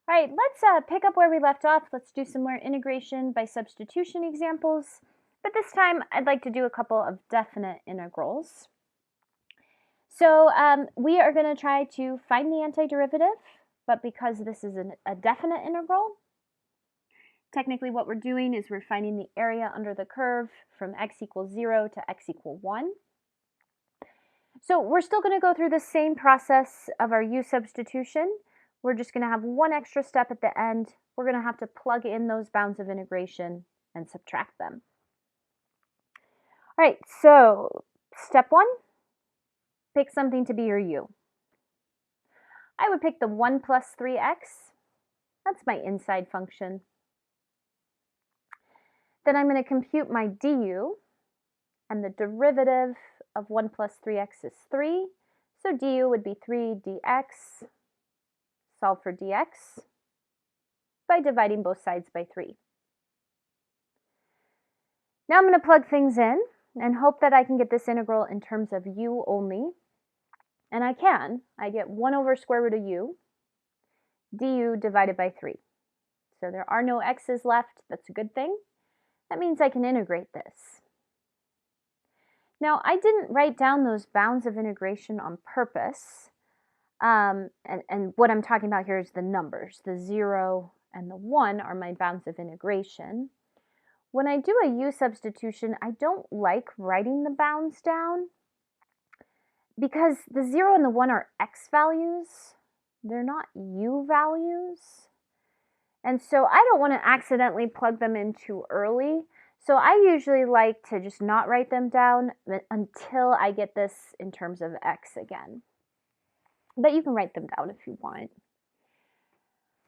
All right, let's pick up where we left off. Let's do some more integration by substitution examples. But this time, I'd like to do a couple of definite integrals. So we are going to try to find the antiderivative, but because this is a definite integral, technically what we're doing is we're finding the area under the curve from x equals 0 to x equals 1. So we're still going to go through the same process of our u substitution. We're just going to have one extra step at the end. We're going to have to plug in those bounds of integration and subtract them. All right, so step 1, pick something to be your u. I would pick the 1 plus 3x. That's my inside function. Then I'm going to compute my du, and the derivative of 1 plus 3x is 3. So du would be 3 dx. Solve for dx by dividing both sides by 3. Now I'm going to plug things in and hope that I can get this integral in terms of u only. And I can. I get 1 over square root of u, du divided by 3. So there are no x's left. That's a good thing. That means I can integrate this. Now, I didn't write down those bounds of integration on purpose. And what I'm talking about here is the numbers. The 0 and the 1 are my bounds of integration. When I do a u substitution, I don't like writing the bounds down because the 0 and the 1 are x values. They're not u values. And so I don't want to accidentally plug them in too early. So I usually like to just not write them down until I get this in terms of x again. But you can write them down if you want.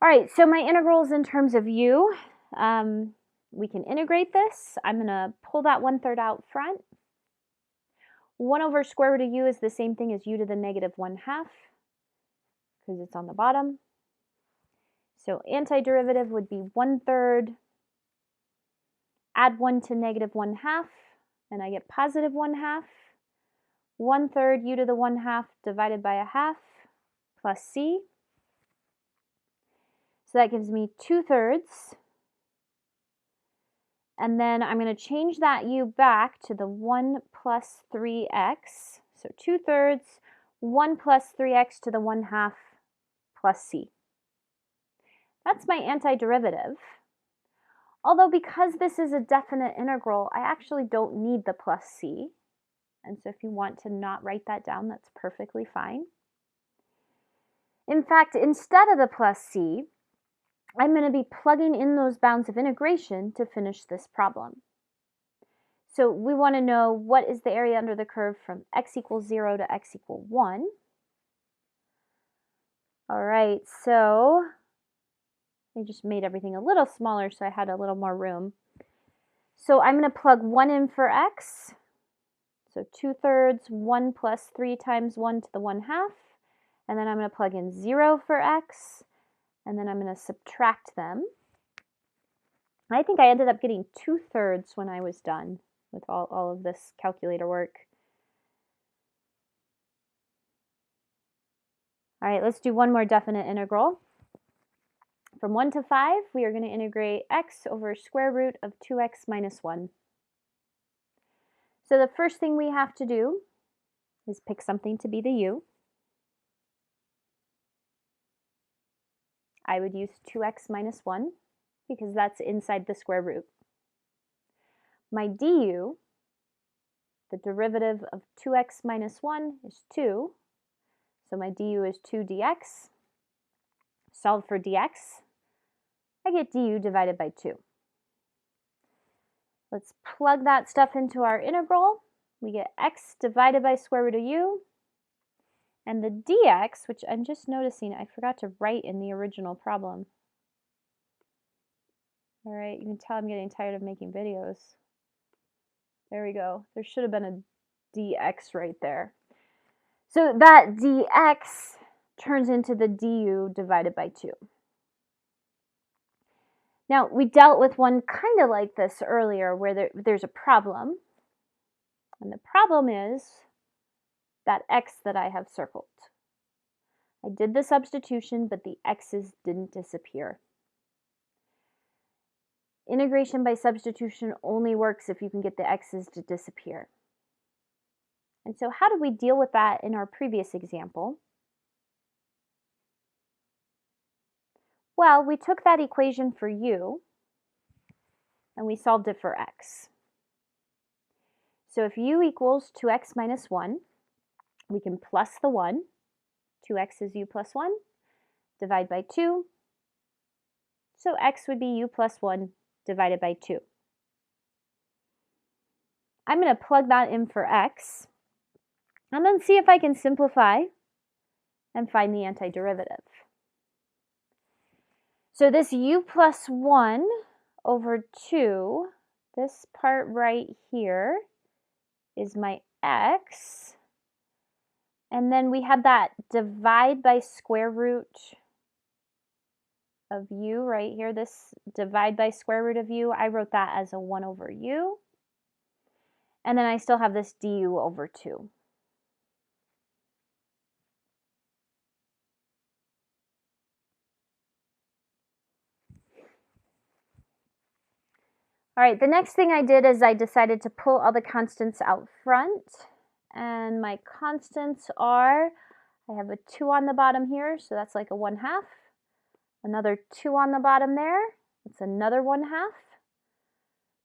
All right, so my integrals in terms of u, we can integrate this. I'm going to pull that 1/3 out front. 1 over square root of u is the same thing as u to the negative 1/2 because it's on the bottom. So antiderivative would be 1/3, add 1 to negative 1/2, and I get positive 1/2. 1/3 u to the 1/2 divided by 1/2 plus c. So that gives me 2/3. And then I'm going to change that u back to the 1 plus 3x. So 2/3, 1 plus 3x to the 1/2 plus c. That's my antiderivative. Although because this is a definite integral, I actually don't need the plus c. And so if you want to not write that down, that's perfectly fine. In fact, instead of the plus c, I'm going to be plugging in those bounds of integration to finish this problem. So we want to know what is the area under the curve from x equals 0 to x equals 1. All right, so I just made everything a little smaller so I had a little more room. So I'm going to plug 1 in for x. So 2/3, 1 plus 3 times 1 to the 1/2. And then I'm going to plug in 0 for x. And then I'm going to subtract them. I think I ended up getting 2/3 when I was done with all of this calculator work. All right, let's do one more definite integral. From 1 to 5, we are going to integrate x over square root of 2x minus 1. So the first thing we have to do is pick something to be the u. I would use 2x minus 1 because that's inside the square root. My du, the derivative of 2x minus 1 is 2. So my du is 2 dx. Solve for dx. I get du divided by 2. Let's plug that stuff into our integral. We get x divided by square root of u. And the dx, which I'm just noticing I forgot to write in the original problem. All right, you can tell I'm getting tired of making videos. There we go. There should have been a dx right there. So that dx turns into the du divided by 2. Now, we dealt with one kind of like this earlier where there's a problem. And the problem is that x that I have circled. I did the substitution, but the x's didn't disappear. Integration by substitution only works if you can get the x's to disappear. And so how did we deal with that in our previous example? Well, we took that equation for u and we solved it for x. So if u equals 2x minus 1, we can plus the 1. 2x is u plus 1. Divide by 2. So x would be u plus 1 divided by 2. I'm going to plug that in for x and then see if I can simplify and find the antiderivative. So this u plus 1 over 2, this part right here is my x. And then we had that divide by square root of u right here. This divide by square root of u, I wrote that as a 1 over u. And then I still have this du over 2. All right, the next thing I did is I decided to pull all the constants out front. And my constants are, I have a 2 on the bottom here, so that's like a 1/2. Another 2 on the bottom there, that's another 1/2.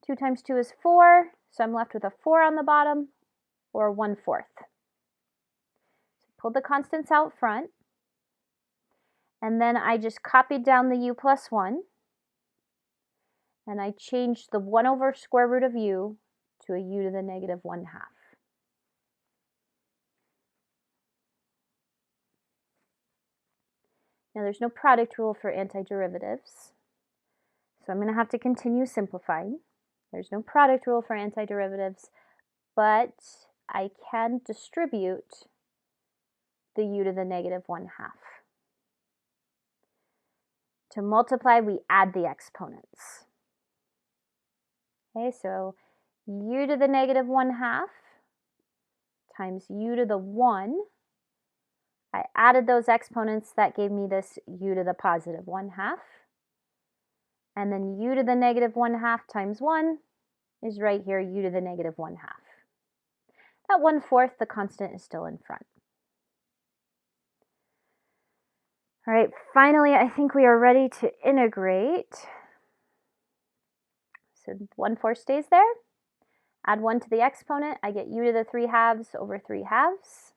2 times 2 is 4, so I'm left with a 4 on the bottom, or 1/4. So pulled the constants out front, and then I just copied down the u plus 1, and I changed the 1 over square root of u to a u to the negative 1/2. Now there's no product rule for antiderivatives, so I'm going to have to continue simplifying. There's no product rule for antiderivatives, but I can distribute the u to the negative 1/2. To multiply, we add the exponents. Okay, so u to the negative 1/2 times u to the 1. I added those exponents, that gave me this u to the positive 1/2. And then u to the negative 1/2 times 1 is right here, u to the negative 1/2. That 1/4, the constant is still in front. All right, finally, I think we are ready to integrate. So 1/4 stays there. Add 1 to the exponent, I get u to the 3/2 over 3/2.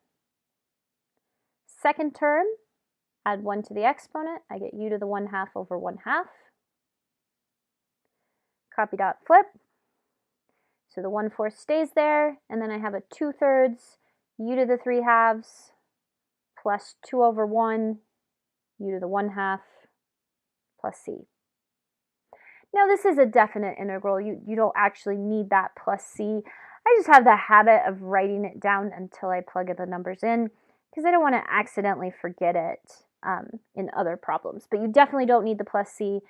Second term, add 1 to the exponent, I get u to the 1/2 over 1/2. Copy dot flip. So the 1/4 stays there, and then I have a 2/3 u to the 3/2 plus 2 over 1 u to the 1/2 plus c. Now this is a definite integral. You don't actually need that plus c. I just have the habit of writing it down until I plug the numbers in, because I don't want to accidentally forget it in other problems. But you definitely don't need the plus c,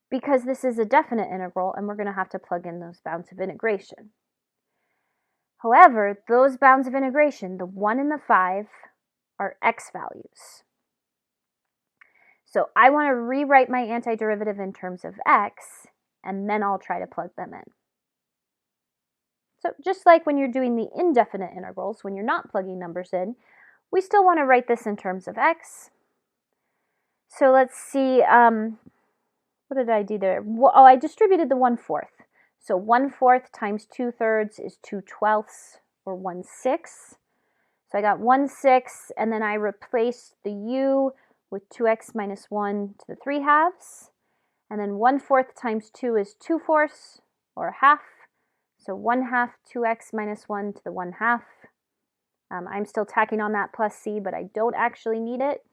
because this is a definite integral and we're going to have to plug in those bounds of integration. However, those bounds of integration, the 1 and the 5, are x values. So I want to rewrite my antiderivative in terms of x, and then I'll try to plug them in. So just like when you're doing the indefinite integrals, when you're not plugging numbers in, we still want to write this in terms of x. So let's see, what did I do there? Oh, I distributed the 1/4. So 1/4 times 2/3 is 2/12 or 1/6. So I got 1/6, and then I replaced the u with 2x minus 1 to the 3/2. And then 1/4 times 2 is 2/4 or 1/2. So 1/2 2x minus 1 to the 1/2. I'm still tacking on that plus c, but I don't actually need it.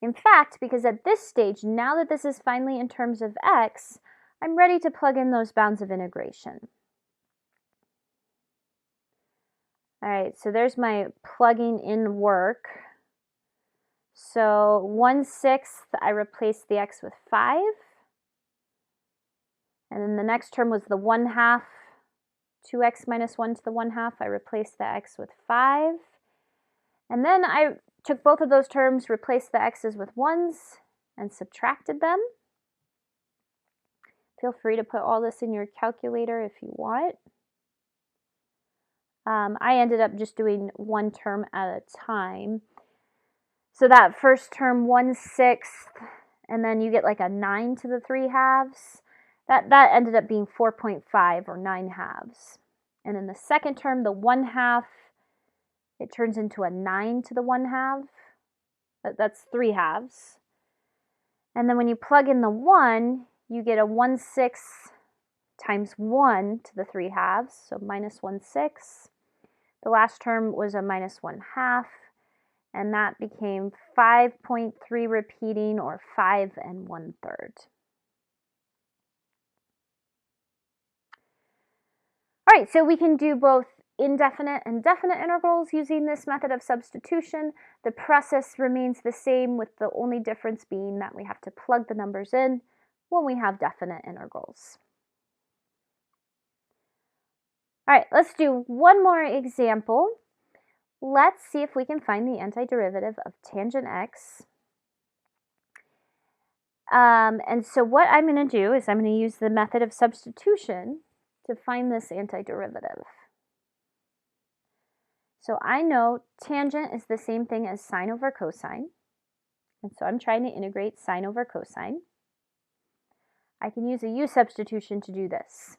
In fact, because at this stage, now that this is finally in terms of x, I'm ready to plug in those bounds of integration. All right, so there's my plugging in work. So 1/6, I replaced the x with 5. And then the next term was the 1/2, 2x minus 1 to the 1/2. I replaced the x with 5. And then I took both of those terms, replaced the x's with 1s, and subtracted them. Feel free to put all this in your calculator if you want. I ended up just doing one term at a time. So that first term, 1/6, and then you get like a 9 to the 3/2. That ended up being 4.5 or 9/2. And then the second term, the 1/2, it turns into a 9 to the 1/2. That's 3/2. And then when you plug in the 1, you get a 1/6 times 1 to the 3/2, so minus 1/6. The last term was a minus 1/2, and that became 5.3 repeating, or 5 1/3. All right, so we can do both indefinite and definite integrals using this method of substitution. The process remains the same, with the only difference being that we have to plug the numbers in when we have definite integrals. All right, let's do one more example. Let's see if we can find the antiderivative of tangent x. And so what I'm going to do is I'm going to use the method of substitution to find this antiderivative. So I know tangent is the same thing as sine over cosine. And so I'm trying to integrate sine over cosine. I can use a u substitution to do this.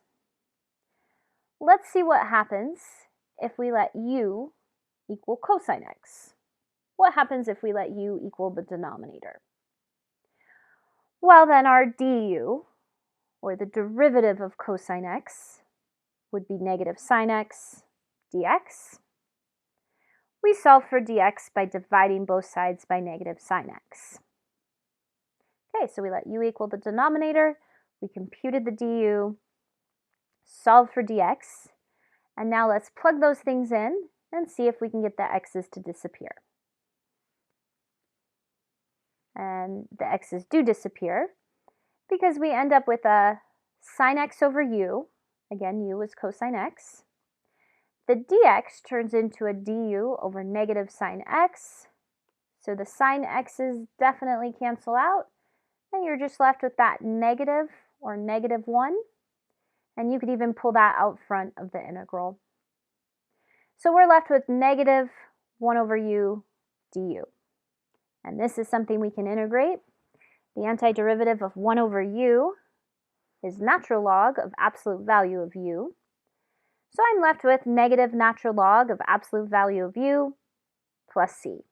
Let's see what happens if we let u equal cosine x. What happens if we let u equal the denominator? Well, then our du, or the derivative of cosine x, would be negative sine x dx. We solve for dx by dividing both sides by negative sine x. Okay, so we let u equal the denominator, we computed the du, solved for dx, and now let's plug those things in and see if we can get the x's to disappear. And the x's do disappear because we end up with a sine x over u. Again, u is cosine x. The dx turns into a du over negative sine x. So the sine x's definitely cancel out, and you're just left with that negative, or negative 1. And you could even pull that out front of the integral. So we're left with negative 1 over u du. And this is something we can integrate. The antiderivative of 1 over u is natural log of absolute value of u. So I'm left with negative natural log of absolute value of u plus c.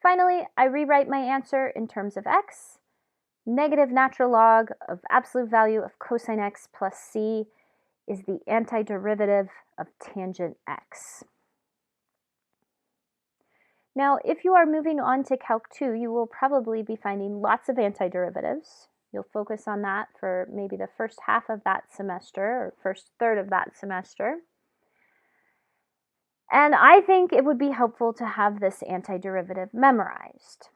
Finally, I rewrite my answer in terms of x. Negative natural log of absolute value of cosine x plus c is the antiderivative of tangent x. Now, if you are moving on to Calc 2, you will probably be finding lots of antiderivatives. You'll focus on that for maybe the first half of that semester, or first third of that semester. And I think it would be helpful to have this antiderivative memorized.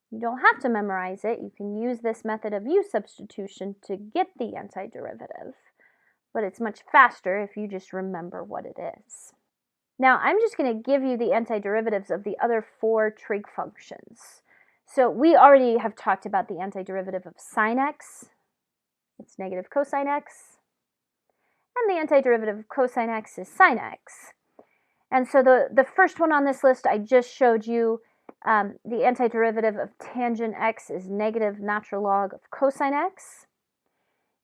You don't have to memorize it. You can use this method of u substitution to get the antiderivative, but it's much faster if you just remember what it is. Now, I'm just going to give you the antiderivatives of the other 4 trig functions. So we already have talked about the antiderivative of sine x. It's negative cosine x. And the antiderivative of cosine x is sine x. And so the first one on this list I just showed you, the antiderivative of tangent x is negative natural log of cosine x.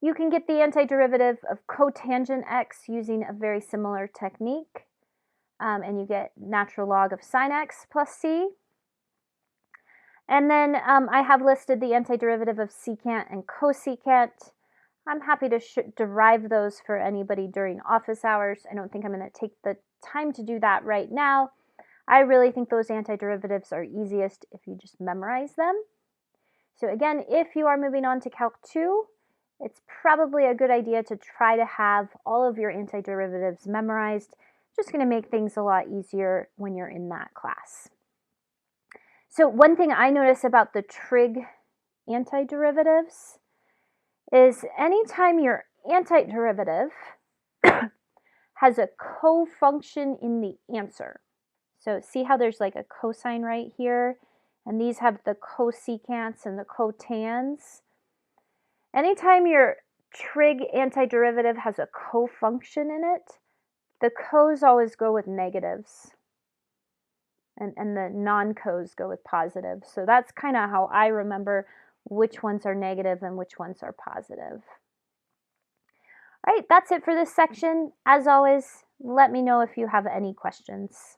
You can get the antiderivative of cotangent x using a very similar technique. And you get natural log of sine x plus c. And then I have listed the antiderivative of secant and cosecant. I'm happy to derive those for anybody during office hours. I don't think I'm going to take the time to do that right now. I really think those antiderivatives are easiest if you just memorize them. So again, if you are moving on to Calc 2, it's probably a good idea to try to have all of your antiderivatives memorized. Just going to make things a lot easier when you're in that class. So one thing I notice about the trig antiderivatives is anytime your antiderivative has a co-function in the answer. So see how there's like a cosine right here, and these have the cosecants and the cotans. Anytime your trig antiderivative has a cofunction in it, the cos always go with negatives, and the non-cos go with positives. So that's kind of how I remember which ones are negative and which ones are positive. All right, that's it for this section. As always, let me know if you have any questions.